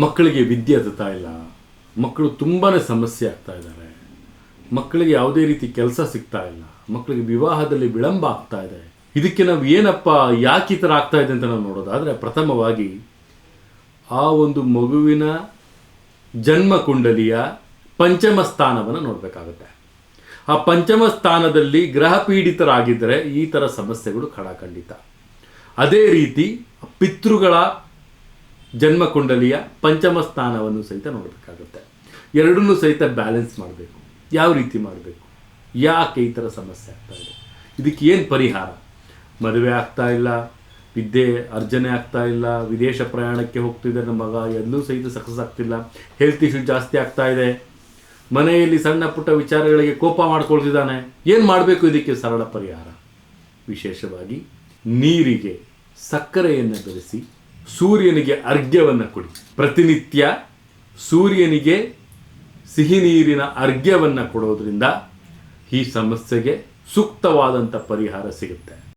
ಮಕ್ಕಳಿಗೆ ವಿದ್ಯೆ ಹತ್ತುತ್ತಾ ಇಲ್ಲ. ಮಕ್ಕಳು ತುಂಬಾ ಸಮಸ್ಯೆ ಆಗ್ತಾ ಇದ್ದಾರೆ. ಮಕ್ಕಳಿಗೆ ಯಾವುದೇ ರೀತಿ ಕೆಲಸ ಸಿಗ್ತಾ ಇಲ್ಲ. ಮಕ್ಕಳಿಗೆ ವಿವಾಹದಲ್ಲಿ ವಿಳಂಬ ಆಗ್ತಾ ಇದೆ. ಇದಕ್ಕೆ ನಾವು ಏನಪ್ಪ ಯಾಕೆ ಈ ಥರ ಆಗ್ತಾ ಇದೆ ಅಂತ ನಾವು ನೋಡೋದಾದರೆ, ಪ್ರಥಮವಾಗಿ ಆ ಒಂದು ಮಗುವಿನ ಜನ್ಮ ಕುಂಡಲಿಯ ಪಂಚಮ ಸ್ಥಾನವನ್ನು ನೋಡಬೇಕಾಗುತ್ತೆ. ಆ ಪಂಚಮ ಸ್ಥಾನದಲ್ಲಿ ಗ್ರಹ ಪೀಡಿತರಾಗಿದ್ದರೆ ಈ ಥರ ಸಮಸ್ಯೆಗಳು ಖಡಾಖಂಡಿತ. ಅದೇ ರೀತಿ ಪಿತೃಗಳ ಜನ್ಮ ಕುಂಡಲಿಯ ಪಂಚಮ ಸ್ಥಾನವನ್ನು ಸಹಿತ ನೋಡಬೇಕಾಗುತ್ತೆ. ಎರಡನ್ನೂ ಸಹಿತ ಬ್ಯಾಲೆನ್ಸ್ ಮಾಡಬೇಕು. ಯಾವ ರೀತಿ ಮಾಡಬೇಕು, ಯಾಕೆ ಈ ಥರ ಸಮಸ್ಯೆ ಆಗ್ತಾ ಇದೆ, ಇದಕ್ಕೆ ಏನು ಪರಿಹಾರ? ಮದುವೆ ಆಗ್ತಾ ಇಲ್ಲ, ವಿದ್ಯೆ ಅರ್ಜನೆ ಆಗ್ತಾ ಇಲ್ಲ, ವಿದೇಶ ಪ್ರಯಾಣಕ್ಕೆ ಹೋಗ್ತಿದ್ದಾರೆ ನಮ್ಮ ಮಗ, ಎಲ್ಲೂ ಸಹಿತ ಸಕ್ಸಸ್ ಆಗ್ತಿಲ್ಲ, ಹೆಲ್ತ್ ಇಶ್ಯೂ ಜಾಸ್ತಿ ಆಗ್ತಾ ಇದೆ, ಮನೆಯಲ್ಲಿ ಸಣ್ಣ ಪುಟ್ಟ ವಿಚಾರಗಳಿಗೆ ಕೋಪ ಮಾಡ್ಕೊಳ್ತಿದ್ದಾನೆ. ಏನು ಮಾಡಬೇಕು? ಇದಕ್ಕೆ ಸರಳ ಪರಿಹಾರ. ವಿಶೇಷವಾಗಿ ನೀರಿಗೆ ಸಕ್ಕರೆಯನ್ನು ಬೆರೆಸಿ ಸೂರ್ಯನಿಗೆ ಅರ್ಘ್ಯವನ್ನು ಕೊಡಿ. ಪ್ರತಿನಿತ್ಯ ಸೂರ್ಯನಿಗೆ ಸಿಹಿ ನೀರಿನ ಅರ್ಘ್ಯವನ್ನು ಕೊಡೋದ್ರಿಂದ ಈ ಸಮಸ್ಯೆಗೆ ಸೂಕ್ತವಾದಂಥ ಪರಿಹಾರ ಸಿಗುತ್ತೆ.